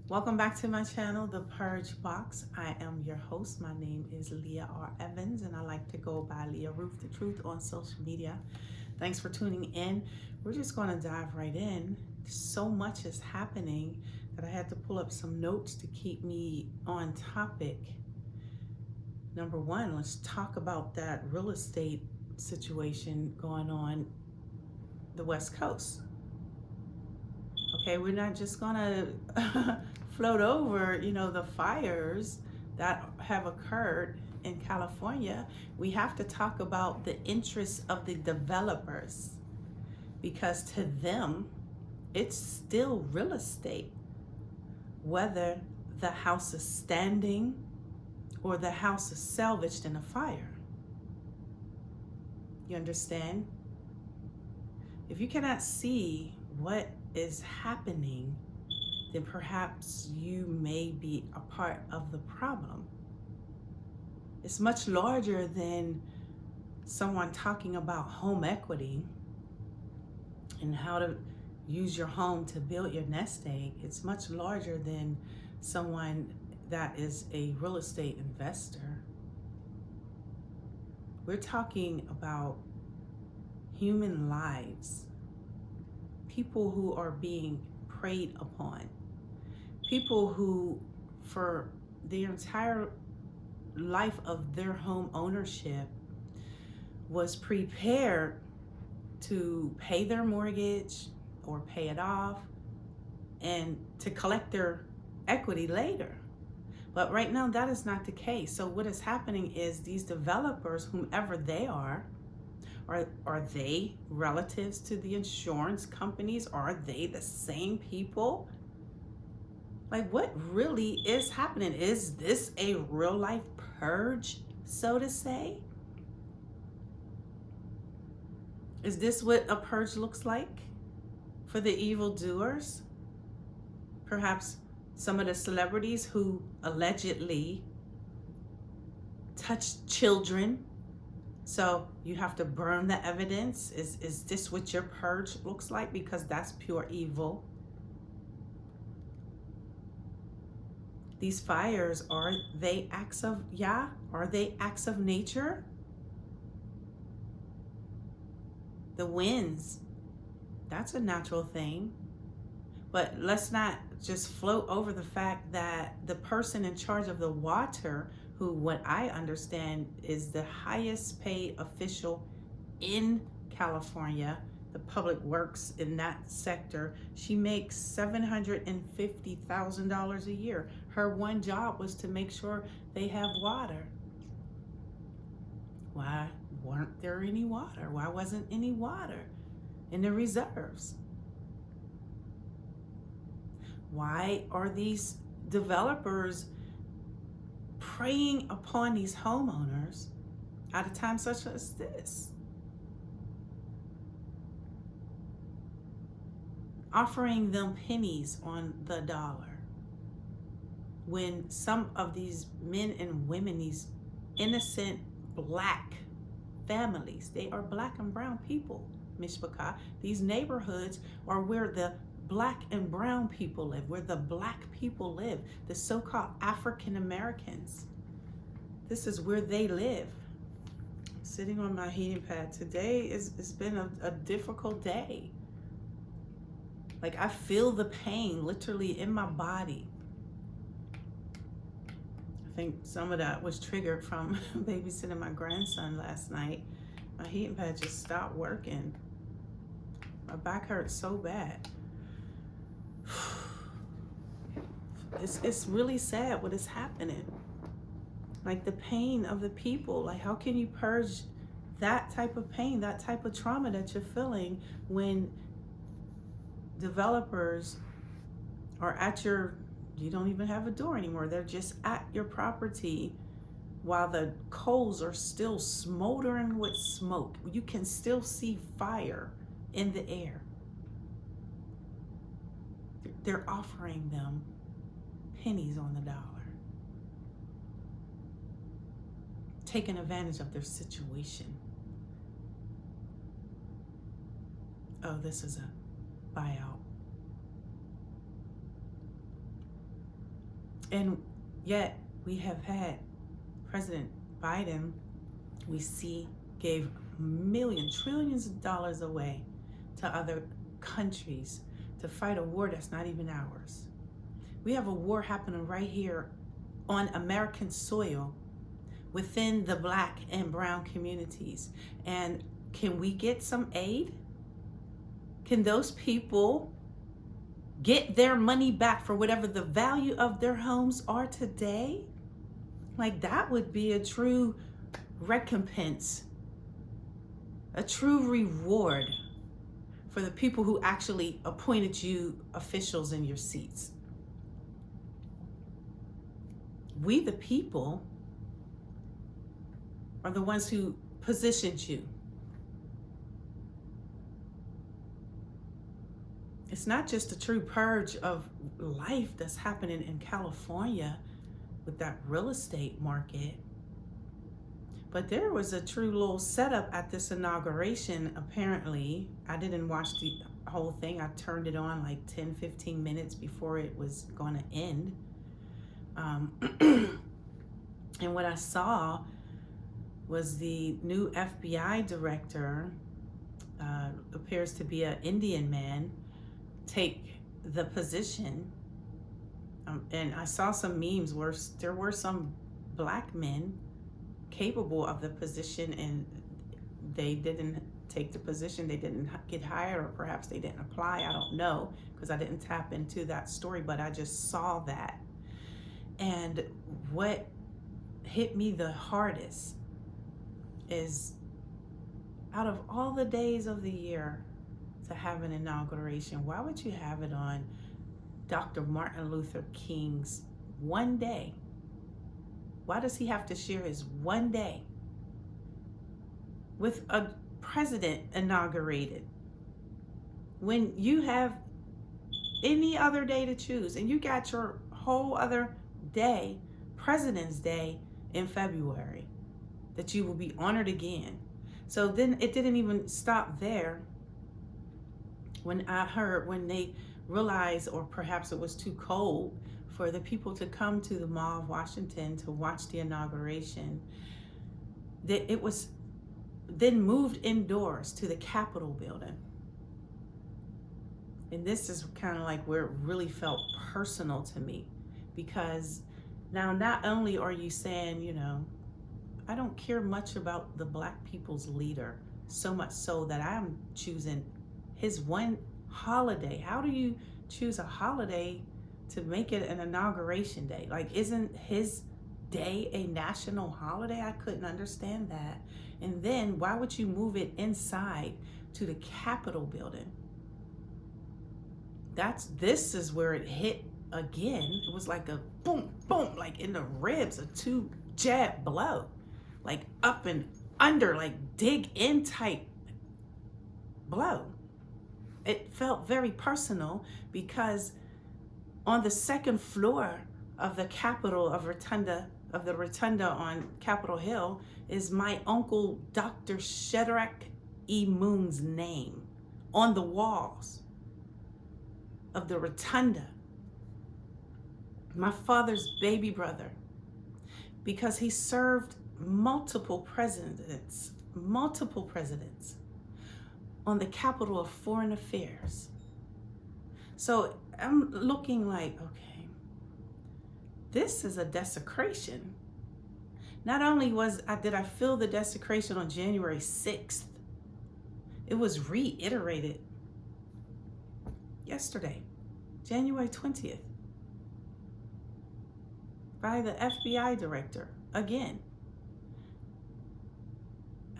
Welcome back to my channel, The Purge Box. I am your host. My name is Leah R. Evans, and I like to go by Leah Ruth, the truth on social media. Thanks for tuning in. We're just going to dive right in. So much is happening that I had to pull up some notes to keep me on topic. Number one, let's talk about that real estate situation going on the West Coast. Okay, we're not just gonna float over, the fires that have occurred in California. We have to talk about the interests of the developers because to them, it's still real estate, whether the house is standing or the house is salvaged in a fire. You understand? If you cannot see what is happening, then perhaps you may be a part of the problem. It's much larger than someone talking about home equity and how to use your home to build your nest egg. It's much larger than someone that is a real estate investor. We're talking about human lives, people who are being preyed upon, people who for the entire life of their home ownership was prepared to pay their mortgage or pay it off and to collect their equity later. But right now that is not the case. So what is happening is these developers, whomever they are they relatives to the insurance companies? Are they the same people? Like, what really is happening? Is this a real life purge, so to say? Is this what a purge looks like for the evildoers? Perhaps some of the celebrities who allegedly touched children. So you have to burn the evidence. Is this what your purge looks like? Because that's pure evil. These fires, are they acts of Yah? Are they acts of nature? The winds, that's a natural thing. But let's not just float over the fact that the person in charge of the water, who what I understand is the highest paid official in California, the public works in that sector, she makes $750,000 a year. Her one job was to make sure they have water. Why weren't there any water? Why wasn't any water in the reserves? Why are these developers preying upon these homeowners at a time such as this? Offering them pennies on the dollar. When some of these men and women, these innocent Black families, they are Black and brown people, Mishpachah. These neighborhoods are where the Black and brown people live, where the Black people live, the so-called African Americans. This is where they live. I'm sitting on my heating pad. Today it's been a difficult day. Like, I feel the pain literally in my body. I think some of that was triggered from babysitting my grandson last night. My heating pad just stopped working. My back hurts so bad. It's really sad what is happening. Like, the pain of the people. Like, how can you purge that type of pain, that type of trauma that you're feeling when developers are at you don't even have a door anymore. They're just at your property while the coals are still smoldering with smoke. You can still see fire in the air. They're offering them pennies on the dollar, taking advantage of their situation. Oh, this is a buyout. And yet we have had President Biden, we see, gave millions, trillions of dollars away to other countries to fight a war that's not even ours. We have a war happening right here on American soil within the Black and brown communities. And can we get some aid? Can those people get their money back for whatever the value of their homes are today? Like, that would be a true recompense, a true reward for the people who actually appointed you officials in your seats. We, the people, are the ones who positioned you. It's not just a true purge of life that's happening in California with that real estate market, but there was a true little setup at this inauguration. Apparently, I didn't watch the whole thing. I turned it on like 10-15 minutes before it was going to end. And what I saw was the new FBI director, appears to be an Indian man, take the position. And I saw some memes where there were some Black men capable of the position, and they didn't take the position. They didn't get hired, or perhaps they didn't apply. I don't know, because I didn't tap into that story, but I just saw that. And what hit me the hardest is, out of all the days of the year to have an inauguration, why would you have it on Dr. Martin Luther King's one day? Why does he have to share his one day with a president inaugurated when you have any other day to choose, and you got your whole other day, President's Day, in February, that you will be honored again? So then it didn't even stop there. When I heard, when they realized, or perhaps it was too cold for the people to come to the Mall of Washington to watch the inauguration, that it was then moved indoors to the Capitol building. And this is kind of like where it really felt personal to me, because now not only are you saying, you know, I don't care much about the Black people's leader, so much so that I'm choosing his one holiday. How do you choose a holiday to make it an inauguration day? Like, isn't his day a national holiday? I couldn't understand that. And then why would you move it inside to the Capitol building? This is where it hit again. It was like a boom, boom, like in the ribs, a 2-jab blow, like up and under, like dig in type blow. It felt very personal, because on the second floor of the Capitol of the Rotunda on Capitol Hill is my uncle, Dr. Shadrach E. Moon's name on the walls of the Rotunda. My father's baby brother, because he served multiple presidents on the Capitol of Foreign Affairs. So I'm looking like, okay, this is a desecration. Not only did I feel the desecration on January 6th, it was reiterated yesterday, January 20th, by the FBI director again.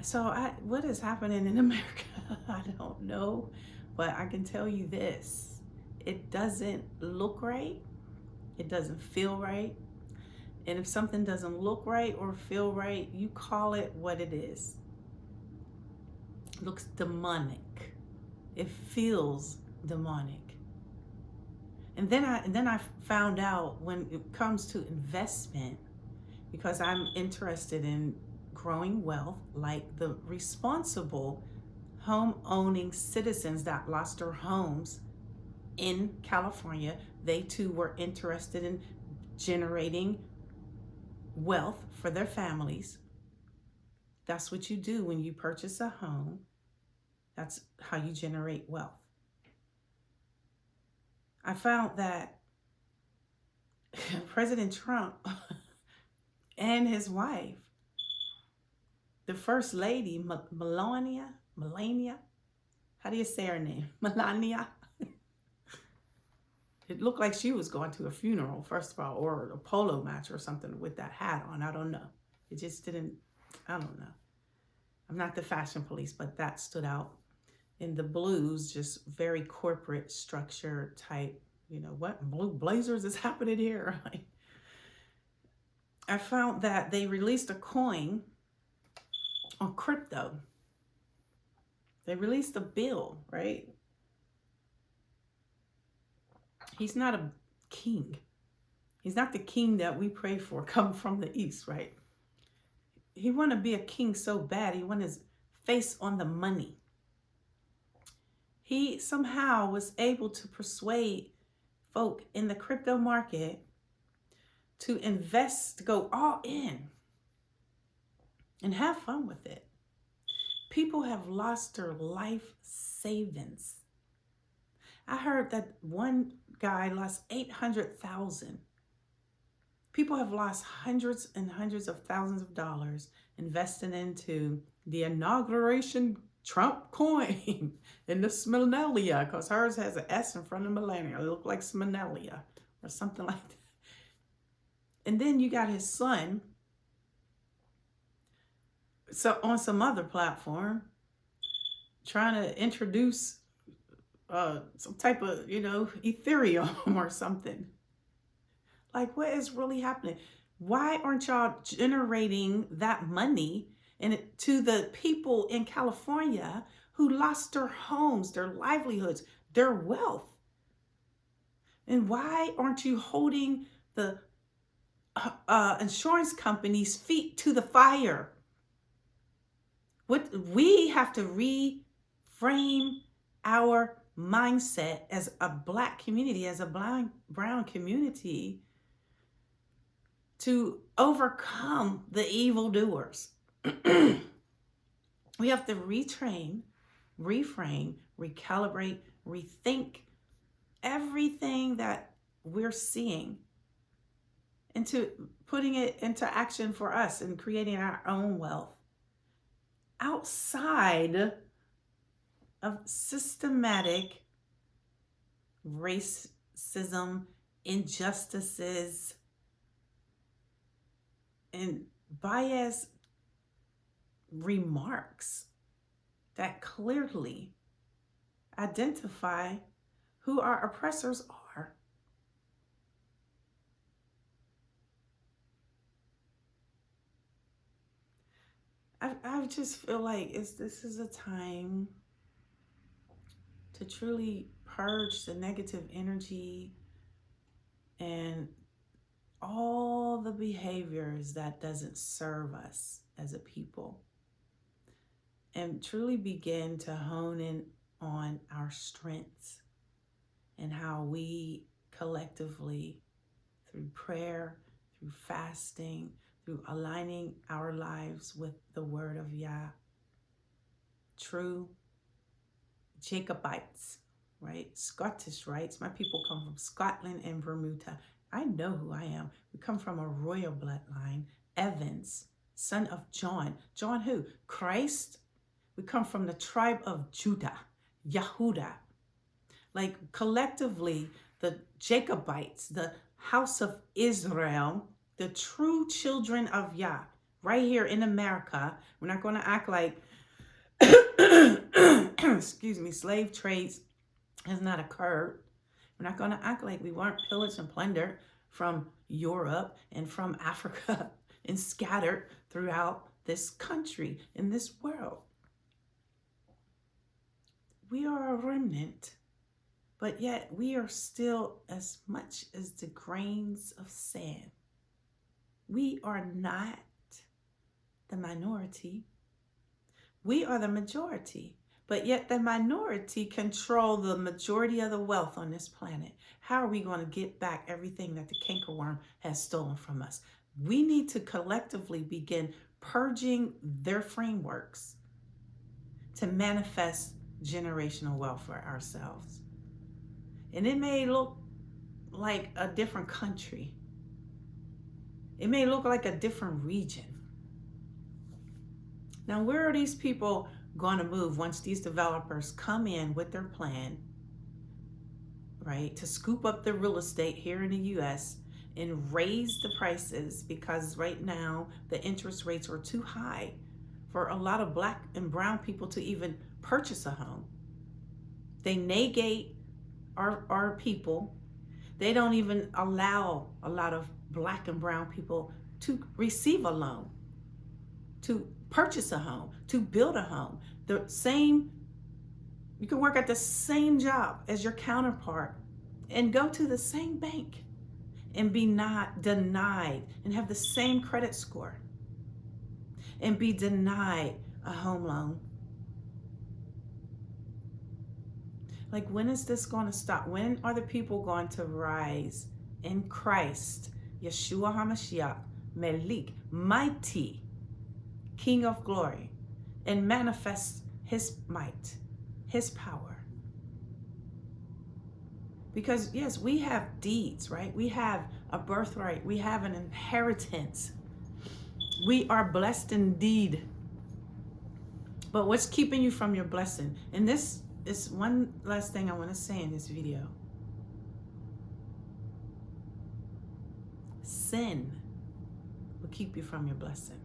So what is happening in America? I don't know, but I can tell you this: it doesn't look right. It doesn't feel right. And if something doesn't look right or feel right, you call it what it is. It looks demonic. It feels demonic. And then I found out, when it comes to investment, because I'm interested in growing wealth like the responsible home-owning citizens that lost their homes in California, they too were interested in generating wealth for their families. That's what you do when you purchase a home. That's how you generate wealth. I found that President Trump and his wife, the First Lady, Melania, how do you say her name? Melania. It looked like she was going to a funeral, first of all, or a polo match or something with that hat on. I don't know. It just didn't, I don't know. I'm not the fashion police, but that stood out. In the blues, just very corporate structure type, what blue blazers is happening here? I found that they released a coin on crypto. They released a bill, right? He's not a king. He's not the king that we pray for, come from the east, right? He want to be a king so bad. He want his face on the money. He somehow was able to persuade folk in the crypto market to invest, to go all in and have fun with it. People have lost their life savings. I heard that one guy lost 800,000. People have lost hundreds and hundreds of thousands of dollars investing into the inauguration Trump coin in the Spinalia, because hers has an S in front of Melania. It looked like Spinalia or something like that. And then you got his son, so on some other platform, trying to introduce some type of, Ethereum or something. Like, what is really happening? Why aren't y'all generating that money to the people in California who lost their homes, their livelihoods, their wealth? And why aren't you holding the insurance companies' feet to the fire? What we have to reframe our mindset as a Black community, as a brown community, to overcome the evildoers. We have to retrain, reframe, recalibrate, rethink everything that we're seeing into putting it into action for us and creating our own wealth outside of systematic racism, injustices, and biased remarks that clearly identify who our oppressors are. I just feel like this is a time to truly purge the negative energy and all the behaviors that doesn't serve us as a people, and truly begin to hone in on our strengths and how we collectively, through prayer, through fasting, through aligning our lives with the word of Yah, true Jacobites, right? Scottish rights. My people come from Scotland and Bermuda. I know who I am. We come from a royal bloodline. Evans, son of John. John who? Christ. We come from the tribe of Judah, Yehuda. Like collectively, the Jacobites, the house of Israel, the true children of Yah, right here in America. We're not going to act like, excuse me, slave trades has not occurred. We're not going to act like we weren't pillaged and plundered from Europe and from Africa and scattered throughout this country, in this world. We are a remnant, but yet we are still as much as the grains of sand. We are not the minority. We are the majority. But yet the minority control the majority of the wealth on this planet. How are we going to get back everything that the cankerworm has stolen from us? We need to collectively begin purging their frameworks to manifest generational wealth for ourselves. And it may look like a different country. It may look like a different region. Now, where are these people going to move once these developers come in with their plan, right, to scoop up the real estate here in the U.S. and raise the prices, because right now the interest rates are too high for a lot of Black and brown people to even purchase a home. They negate our people. They don't even allow a lot of Black and brown people to receive a loan, to purchase a home, to build a home. The same, you can work at the same job as your counterpart and go to the same bank and be not denied and have the same credit score and be denied a home loan. Like, when is this going to stop? When are the people going to rise in Christ, Yeshua HaMashiach, Melik, mighty, King of glory, and manifest his might, his power? Because yes, we have deeds, right? We have a birthright. We have an inheritance. We are blessed indeed. But what's keeping you from your blessing? And this is one last thing I want to say in this video. Sin will keep you from your blessing.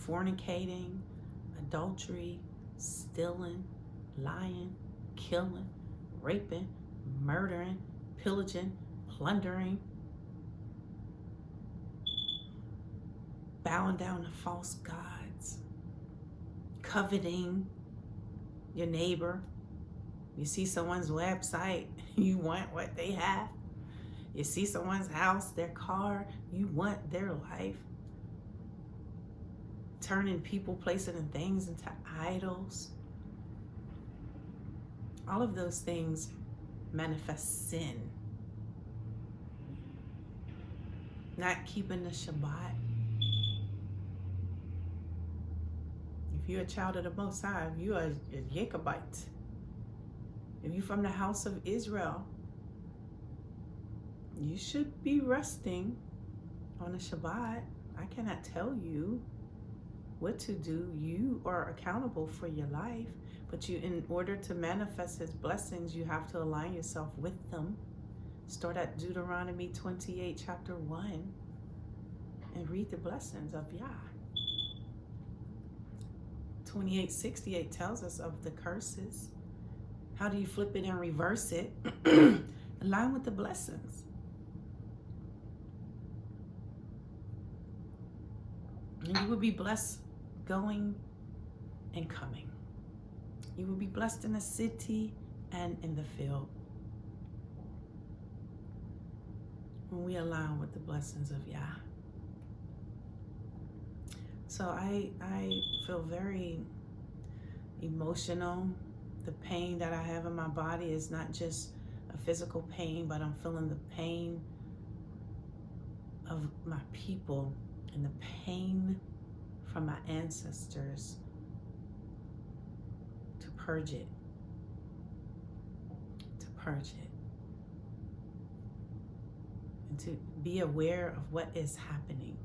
Fornicating, adultery, stealing, lying, killing, raping, murdering, pillaging, plundering, bowing down to false gods, coveting your neighbor. You see someone's website, you want what they have. You see someone's house, their car, you want their life. Turning people, placing and things into idols. All of those things manifest sin. Not keeping the Shabbat. If you're a child of the Most High, if you are a Jacobite, if you're from the house of Israel, you should be resting on the Shabbat. I cannot tell you what to do. You are accountable for your life, but in order to manifest his blessings, you have to align yourself with them. Start at Deuteronomy 28, chapter 1, and read the blessings of Yah. 28:68 tells us of the curses. How do you flip it and reverse it? Align with the blessings. And you will be blessed going and coming. You will be blessed in the city and in the field when we align with the blessings of Yah. So I feel very emotional. The pain that I have in my body is not just a physical pain, but I'm feeling the pain of my people and the pain from my ancestors, to purge it, and to be aware of what is happening.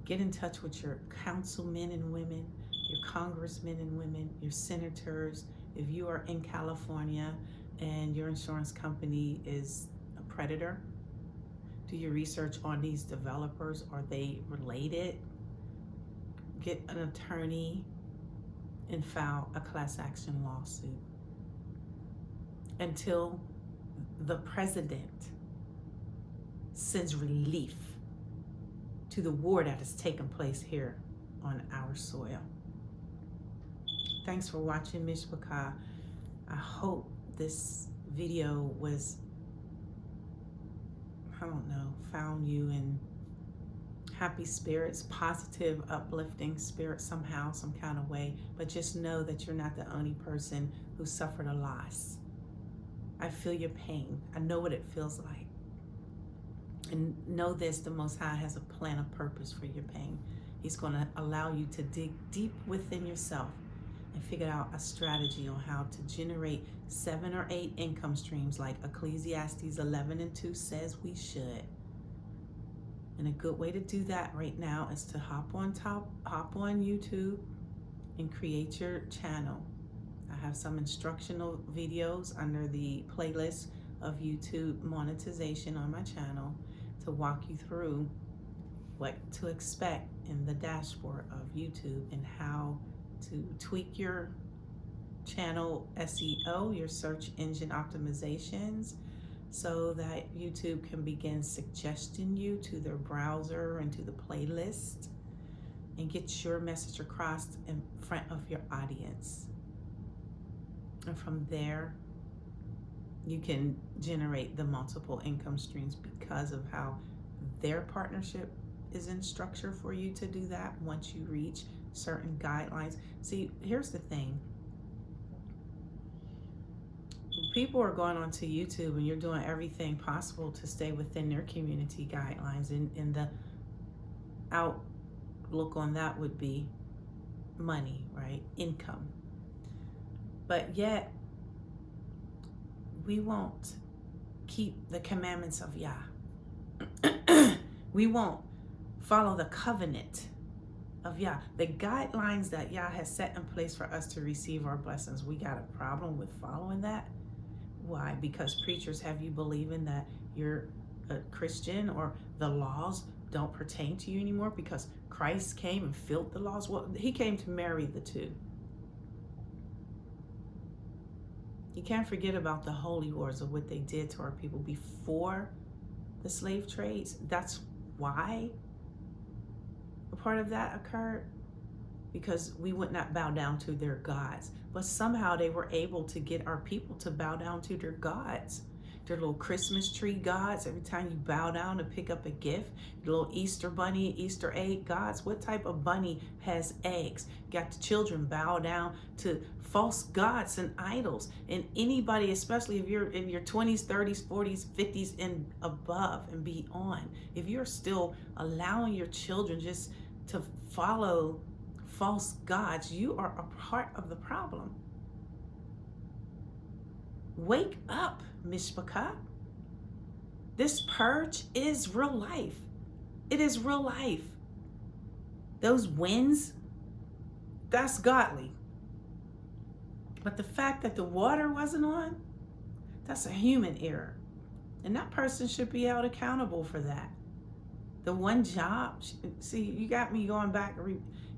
Get in touch with your councilmen and women, your congressmen and women, your senators. If you are in California and your insurance company is a predator, do your research on these developers. Are they related? Get an attorney and file a class action lawsuit until the president sends relief to the war that has taken place here on our soil. Thanks for watching, Mishpachah. I hope this video was, found you and happy spirits, positive, uplifting spirits somehow, some kind of way. But just know that you're not the only person who suffered a loss. I feel your pain. I know what it feels like. And know this, the Most High has a plan of purpose for your pain. He's going to allow you to dig deep within yourself and figure out a strategy on how to generate 7 or 8 income streams like Ecclesiastes 11:2 says we should. And a good way to do that right now is to hop on YouTube and create your channel. I have some instructional videos under the playlist of YouTube monetization on my channel to walk you through what to expect in the dashboard of YouTube and how to tweak your channel SEO, your search engine optimizations, so that YouTube can begin suggesting you to their browser and to the playlist and get your message across in front of your audience. And from there, you can generate the multiple income streams because of how their partnership is in structure for you to do that once you reach certain guidelines. See, here's the thing. People are going onto YouTube and you're doing everything possible to stay within their community guidelines, and the outlook on that would be money, right? Income. But yet, we won't keep the commandments of Yah. We won't follow the covenant of Yah. The guidelines that Yah has set in place for us to receive our blessings. We got a problem with following that. Why? Because preachers have you believing that you're a Christian or the laws don't pertain to you anymore because Christ came and filled the laws. Well, he came to marry the two. You can't forget about the holy wars of what they did to our people before the slave trades. That's why a part of that occurred, because we would not bow down to their gods. But somehow they were able to get our people to bow down to their gods, their little Christmas tree gods. Every time you bow down to pick up a gift, your little Easter bunny, Easter egg gods. What type of bunny has eggs? Got the children bow down to false gods and idols. And anybody, especially if you're in your 20s, 30s, 40s, 50s and above and beyond, if you're still allowing your children just to follow false gods, you are a part of the problem. Wake up, Mishpachah. This purge is real life. It is real life. Those winds, that's godly. But the fact that the water wasn't on, that's a human error. And that person should be held accountable for that. The one job, see, you got me going back.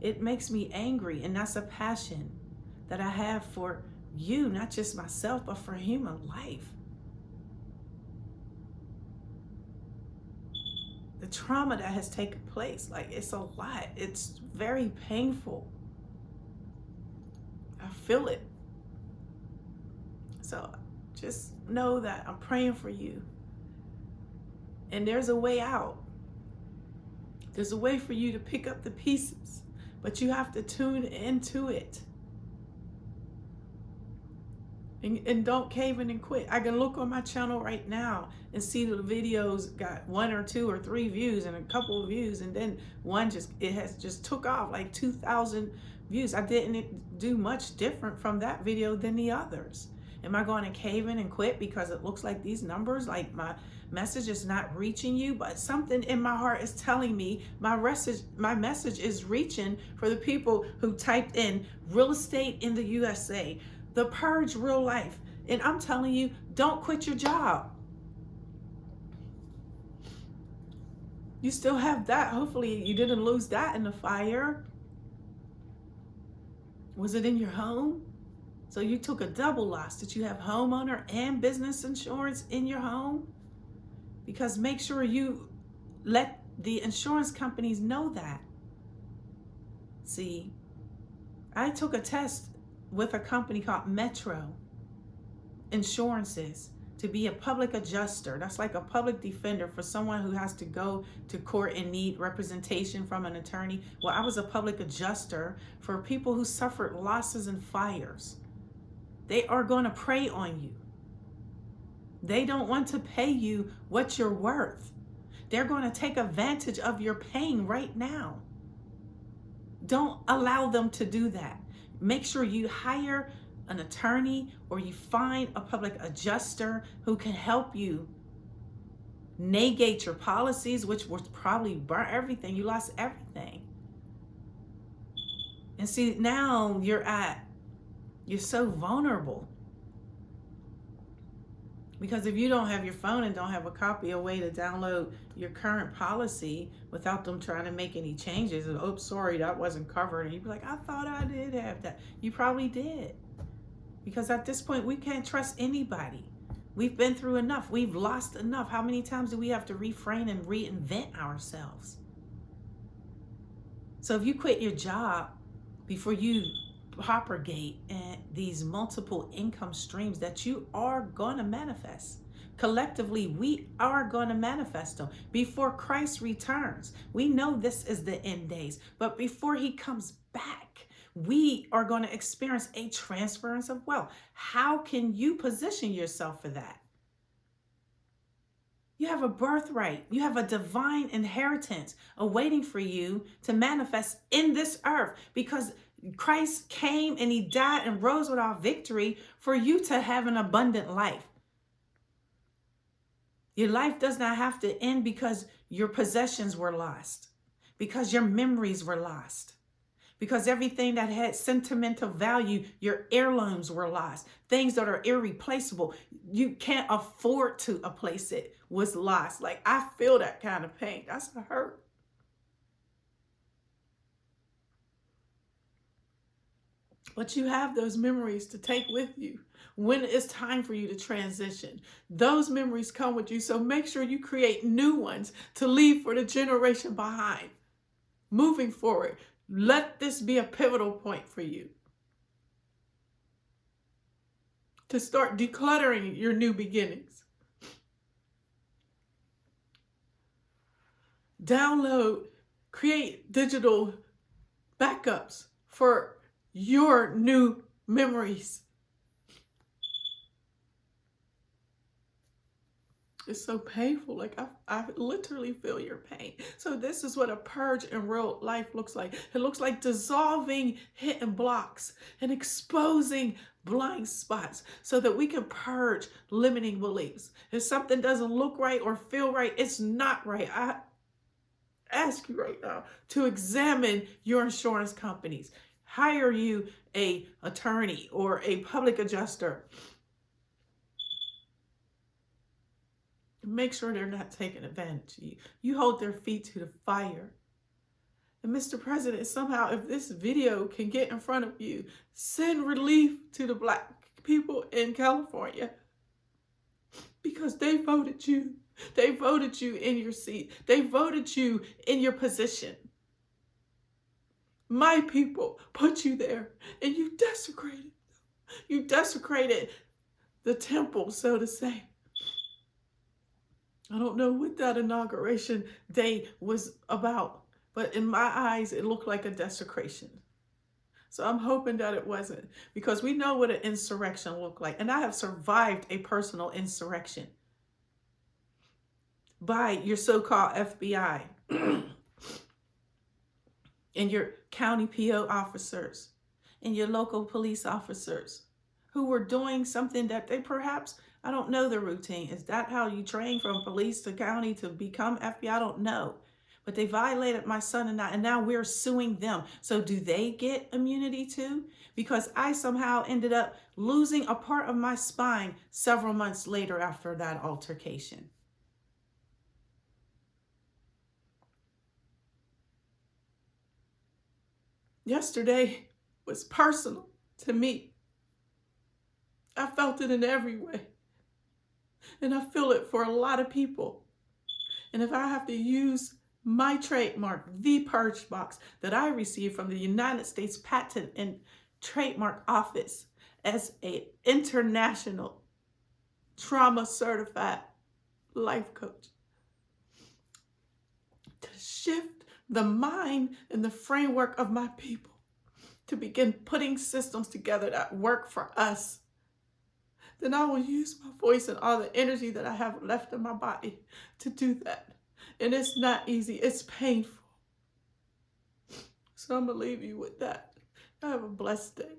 It makes me angry, and that's a passion that I have for you, not just myself, but for human life. The trauma that has taken place, like, it's a lot. It's very painful. I feel it. So just know that I'm praying for you. And there's a way out. There's a way for you to pick up the pieces, but you have to tune into it. And don't cave in and quit. I can look on my channel right now and see the videos got 1 or 2 or 3 views and a couple of views, and then it has just took off like 2,000 views. I didn't do much different from that video than the others. Am I going to cave in and quit because it looks like these numbers, like my message is not reaching you? But something in my heart is telling me my message is reaching for the people who typed in real estate in the USA, the purge real life. And I'm telling you, don't quit your job. You still have that. Hopefully you didn't lose that in the fire. Was it in your home? So you took a double loss. Did you have homeowner and business insurance in your home? Because make sure you let the insurance companies know that. See, I took a test with a company called Metro Insurances. to be a public adjuster. That's like a public defender for someone who has to go to court and need representation from an attorney. Well, I was a public adjuster for people who suffered losses and fires. They are going to prey on you. They don't want to pay you what you're worth. They're going to take advantage of your pain right now. Don't allow them to do that. Make sure you hire an attorney or you find a public adjuster who can help you negate your policies, which was probably burn everything. You lost everything. And see, now you're so vulnerable. Because if you don't have your phone and don't have a copy, a way to download your current policy without them trying to make any changes, and oh, sorry, that wasn't covered. And you'd be like, I thought I did have that. You probably did. Because at this point, we can't trust anybody. We've been through enough. We've lost enough. How many times do we have to refrain and reinvent ourselves? So if you quit your job before you propagate these multiple income streams that you are going to manifest. Collectively, we are going to manifest them before Christ returns. We know this is the end days, but before he comes back, we are going to experience a transference of wealth. How can you position yourself for that? You have a birthright. You have a divine inheritance awaiting for you to manifest in this earth, because Christ came and he died and rose with our victory for you to have an abundant life. Your life does not have to end because your possessions were lost, because your memories were lost, because everything that had sentimental value, your heirlooms were lost. Things that are irreplaceable, you can't afford to replace it, was lost. Like, I feel that kind of pain. That's a hurt. But you have those memories to take with you when it's time for you to transition. Those memories come with you, so make sure you create new ones to leave for the generation behind. Moving forward, let this be a pivotal point for you to start decluttering your new beginnings. Download, create digital backups for your new memories. It's so painful. Like, I literally feel your pain. So this is what a purge in real life looks like. It looks like dissolving hidden blocks and exposing blind spots so that we can purge limiting beliefs. If something doesn't look right or feel right, it's not right. I ask you right now to examine your insurance companies. Hire you an attorney or a public adjuster. Make sure they're not taking advantage of you. You hold their feet to the fire. And Mr. President, somehow, if this video can get in front of you, send relief to the Black people in California, because they voted you. They voted you in your seat. They voted you in your position. My people put you there, and you desecrated them. You desecrated the temple, so to say. I don't know what that inauguration day was about, but in my eyes, it looked like a desecration. So I'm hoping that it wasn't, because we know what an insurrection looked like. And I have survived a personal insurrection by your so-called FBI and your county PO officers and your local police officers who were doing something that they perhaps, I don't know the routine. Is that how you train from police to county to become FBI? I don't know. But they violated my son and I, and now we're suing them. So do they get immunity too? Because I somehow ended up losing a part of my spine several months later after that altercation. Yesterday was personal to me. I felt it in every way. And I feel it for a lot of people. And if I have to use my trademark, the Purge box that I received from the United States Patent and Trademark Office as an international trauma certified life coach, to shift the mind and the framework of my people, to begin putting systems together that work for us, then I will use my voice and all the energy that I have left in my body to do that. And it's not easy. It's painful. So I'm going to leave you with that. Have a blessed day.